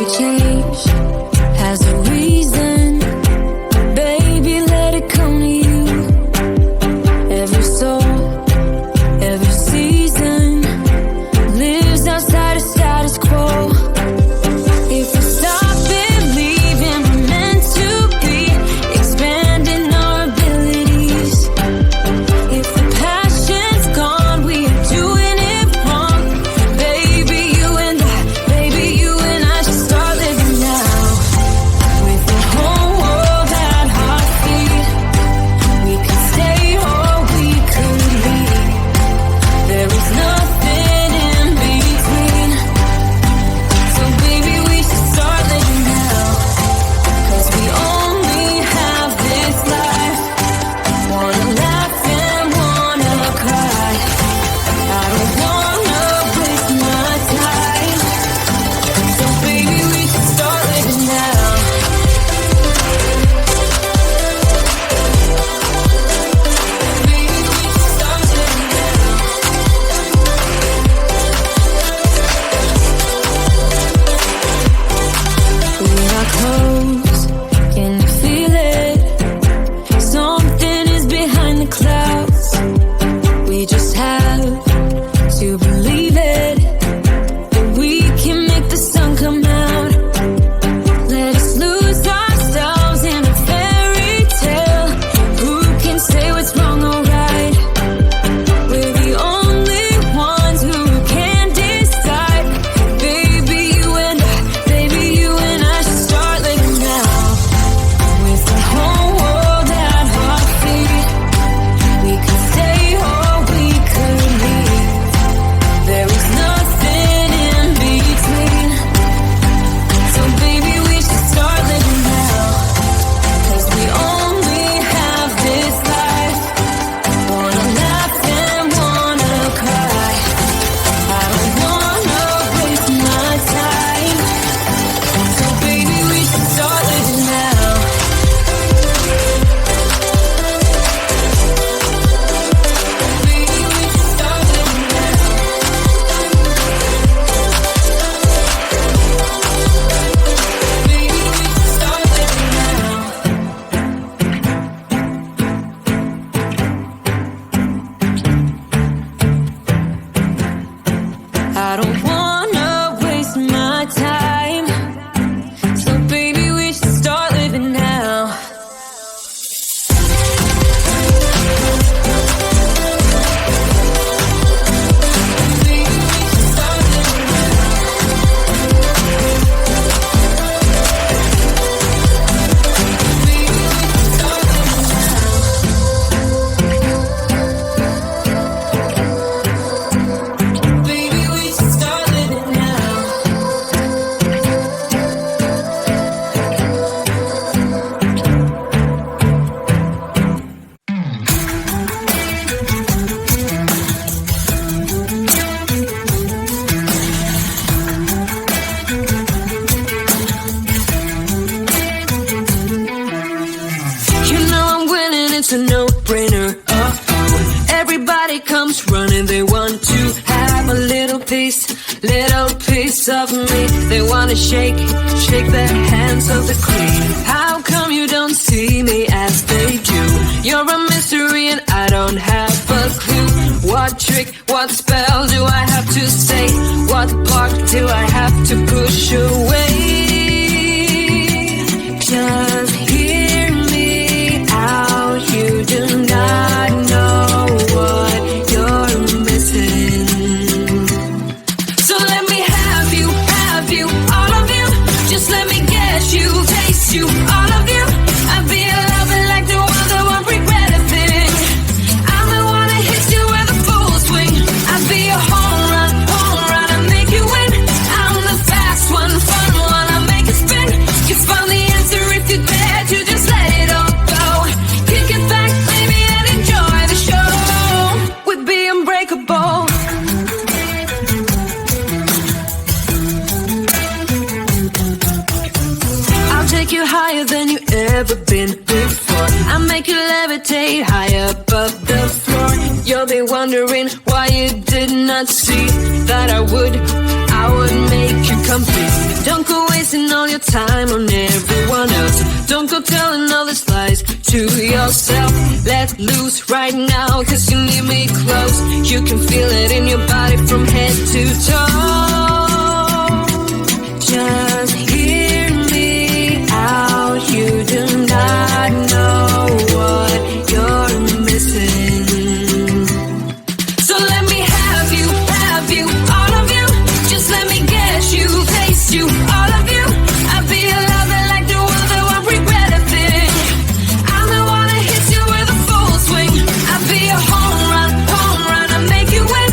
Every change has a reason. Baby, let it come to you. Every soul, every season lives outside of status quo. If we stop believing we're meant to be, expanding our abilities. If the passion's gone, we are doing it wrong. Baby, you and I just start living now. With the whole world at our feet, we could stay or we could leave. There is nothing in between. So baby, we should start living now. 'Cause we only have this life. Wanna laugh and wanna cry. I don't wanna waste my time. So baby, we should start living now. Baby, we should start living now. We are close, can you feel it? Something is behind the clouds. We just have to believe it, that we can make the sun come out. Let us lose ourselves in a fairy tale. Who can say what's wrong or right? We're the only ones who can decide. Baby, you and I should start living now. With the whole world at our feet, we could stay or we could leave. There is nothing in between. So baby, we should start living now. 'Cause we only have this life. Wanna laugh and wanna cry. I don't wanna waste my time. So baby, we should start living now. Baby, we should start living now. Baby, we should start living now. I don't wanna waste my time. So baby, we should start living now. Baby, we should start living now. Baby, we should start living now. Baby, we should start living now. You know I'm winning, it's a no-brainer. Everybody comes running, they want to have a little piece of me. They wanna shake the hands of the queen. How come you don't see me as they do? You're a mystery and I don't have a clue. What trick, what spell do I have to say? What part do I have to push away? Just hear me out, you do not know what you're missing. So let me have you, all of you. Just let me get you, taste you, all of you. I'll be a lover like the one that won't regret a thing. I'm the one that hits you with a full swing. I'll be a home run, I'll make you win. I'm the fast one, fun one, I'll make it spin. You found the answer if you dare to just let it all go. Kick it back, baby, and enjoy the show. We'd be unbreakable. I'll take you higher than you ever been before. I'll make you levitate high above the floor. You'll be wondering why you did not see that I would make you complete. Don't go wasting your time on everyone else. Don't go telling all these lies to yourself. Let loose right now, cause you need me close. You can feel it in your body from head to toe. Just hear me out. You do not know what you're missing. So let me have you, all of you. Just let me get you, taste you, all of you. I'll be a lover like the one that won't regret a thing. I'm the one that hits you with a full swing. I'll be a home run, I'll make you win.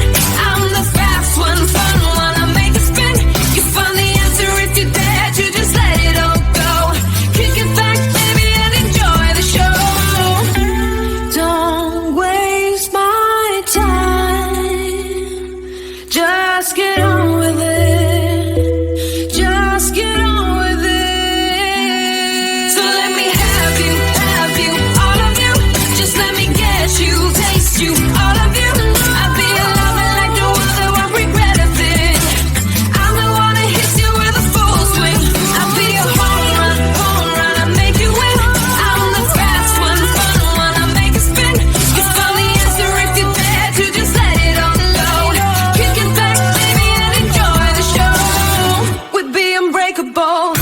I'm the fast one, fun one, I'll make it spin. You find the answer if you dare to just let it all go. Kick it back, baby, and enjoy the show. Don't waste my time. Just get on with it. Just get on with it. So let me have you, all of you. Just let me get you, taste you, all of you. I'll be a lover like the one that won't regret a thing. I'm the one that hits you with a full swing. I'll be a home run, I'll make you win. I'm the fast one, fun one, I'll make it spin. You found the answer if you dare to just let it all go. Kick it back, baby, and enjoy the show. We'd be unbreakable.